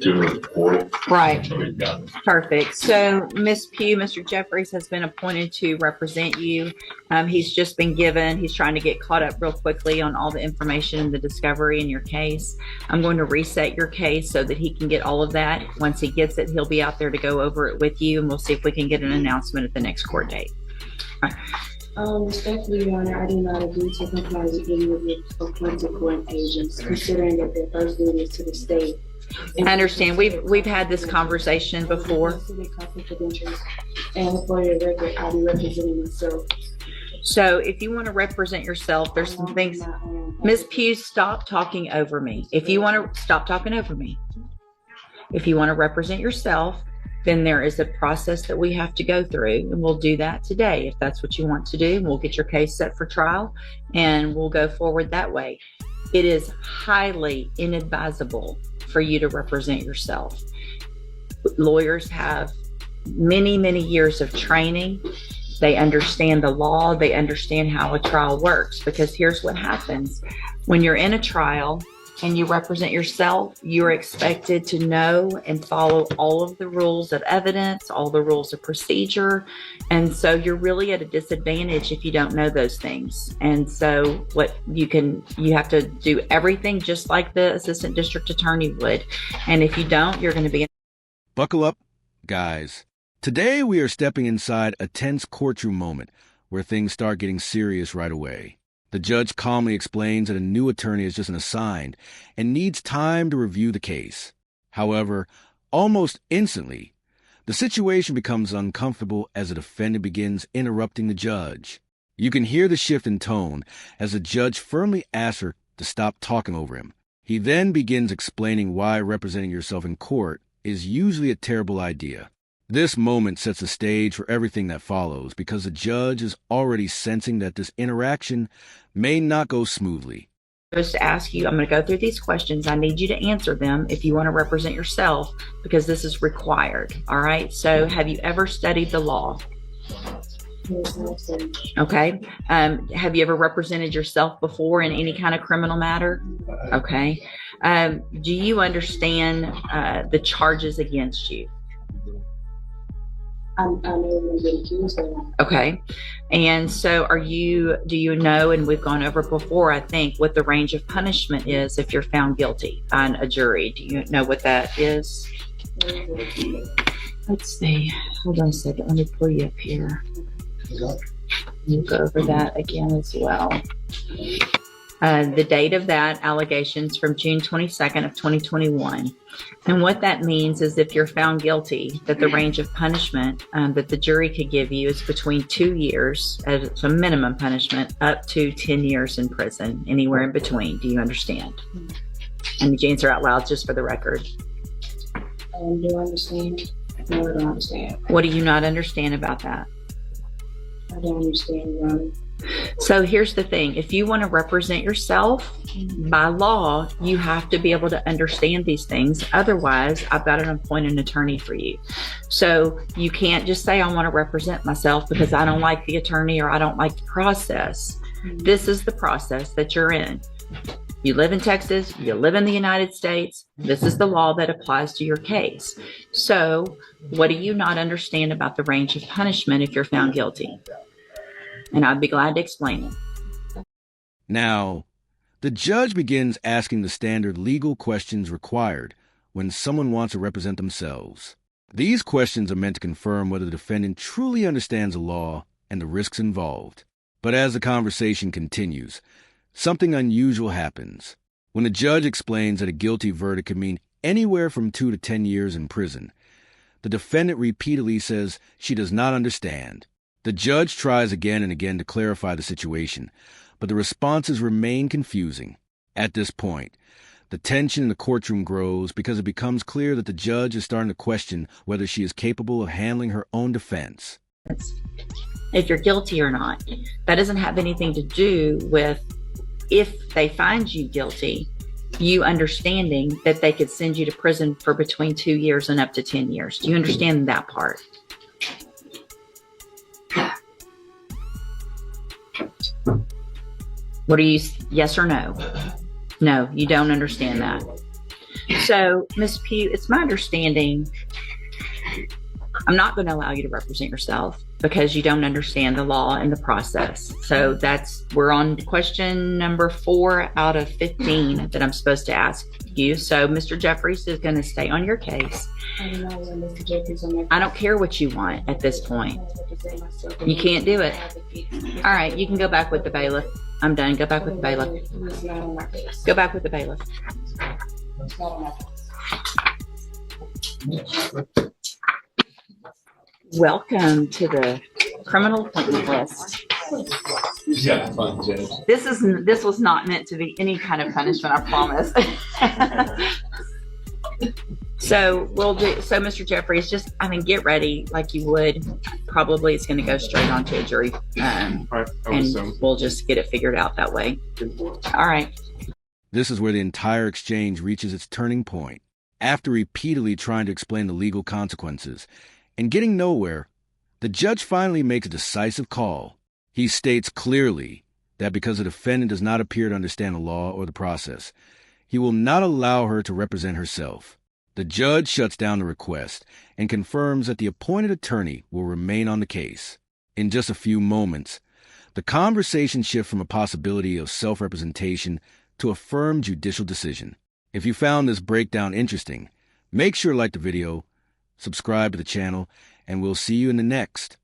to report. Right. So we've got Perfect. So, Ms. Pugh, Mr. Jeffries has been appointed to represent you. He's just been given, he's trying to get caught up real quickly on all the information and the discovery in your case. I'm going to reset your case so that he can get all of that. Once he gets it, he'll be out there to go over it with you, and we'll see if we can get an announcement at the next court date. Respectfully, Your Honor, I do not agree to comply with any of the appointed court agents, considering that their first duty is to the state. I understand. We've had this conversation before. And for your record, I'll be representing myself. So if you want to represent yourself, there's some things. Ms. Pugh, stop talking over me. If you want to stop talking over me. If you want to represent yourself, then there is a process that we have to go through, and we'll do that today if that's what you want to do. We'll get your case set for trial, and we'll go forward that way. It is highly inadvisable for you to represent yourself. Lawyers have many, many years of training. They understand the law. They understand how a trial works, because here's what happens. When you're in a trial and you represent yourself, you're expected to know and follow all of the rules of evidence, all the rules of procedure. And so you're really at a disadvantage if you don't know those things. And so you have to do everything just like the assistant district attorney would. And if you don't, you're going to be. Buckle up, guys. Today we are stepping inside a tense courtroom moment where things start getting serious right away. The judge calmly explains that a new attorney is just an assigned and needs time to review the case. However, almost instantly, the situation becomes uncomfortable as the defendant begins interrupting the judge. You can hear the shift in tone as the judge firmly asks her to stop talking over him. He then begins explaining why representing yourself in court is usually a terrible idea. This moment sets the stage for everything that follows, because the judge is already sensing that this interaction may not go smoothly. I'm supposed to ask you, I'm going to go through these questions. I need you to answer them if you want to represent yourself, because this is required. All right. So have you ever studied the law? Okay. Have you ever represented yourself before in any kind of criminal matter? Okay. Do you understand the charges against you? I never been accused of that. Okay. And so do you know, and we've gone over before, I think, what the range of punishment is if you're found guilty on a jury? Do you know what that is? Let's see. Hold on a second. Let me pull you up here. We'll go over that again as well. The date of that allegations from June 22nd of 2021. And what that means is if you're found guilty, that the range of punishment that the jury could give you is between 2 years as a minimum punishment up to 10 years in prison, anywhere in between. Do you understand? And you answer out loud just for the record. Do I understand? No, I don't understand. What do you not understand about that? I don't understand, Your Honor. So here's the thing. If you want to represent yourself, by law, you have to be able to understand these things. Otherwise, I've got to appoint an attorney for you. So you can't just say, I want to represent myself because I don't like the attorney or I don't like the process. This is the process that you're in. You live in Texas, you live in the United States. This is the law that applies to your case. So what do you not understand about the range of punishment if you're found guilty? And I'd be glad to explain it. Now, the judge begins asking the standard legal questions required when someone wants to represent themselves. These questions are meant to confirm whether the defendant truly understands the law and the risks involved. But as the conversation continues, something unusual happens. When the judge explains that a guilty verdict can mean anywhere from 2 to 10 years in prison, the defendant repeatedly says she does not understand. The judge tries again and again to clarify the situation, but the responses remain confusing. At this point, the tension in the courtroom grows because it becomes clear that the judge is starting to question whether she is capable of handling her own defense. If you're guilty or not, that doesn't have anything to do with if they find you guilty, you understanding that they could send you to prison for between 2 years and up to 10 years. Do you understand that part? What are you, yes or no? No, you don't understand that. So, Ms. Pugh, it's my understanding I'm not going to allow you to represent yourself because you don't understand the law and the process. So we're on question number 4 out of 15 that I'm supposed to ask you. So Mr. Jeffries is going to stay on your case. I don't care what you want at this point. You can't do it. All right, you can go back with the bailiff. I'm done. Go back with the bailiff. Go back with the bailiff. Welcome to the criminal appointment list. Yeah, fun, Judge. This was not meant to be any kind of punishment, I promise. So Mr. Jeffries, get ready like you would. Probably it's going to go straight onto a jury, and we'll just get it figured out that way. All right. This is where the entire exchange reaches its turning point. After repeatedly trying to explain the legal consequences and getting nowhere, the judge finally makes a decisive call. He states clearly that because the defendant does not appear to understand the law or the process, he will not allow her to represent herself. The judge shuts down the request and confirms that the appointed attorney will remain on the case. In just a few moments, the conversation shifts from a possibility of self-representation to a firm judicial decision. If you found this breakdown interesting, make sure to like the video, subscribe to the channel, and we'll see you in the next.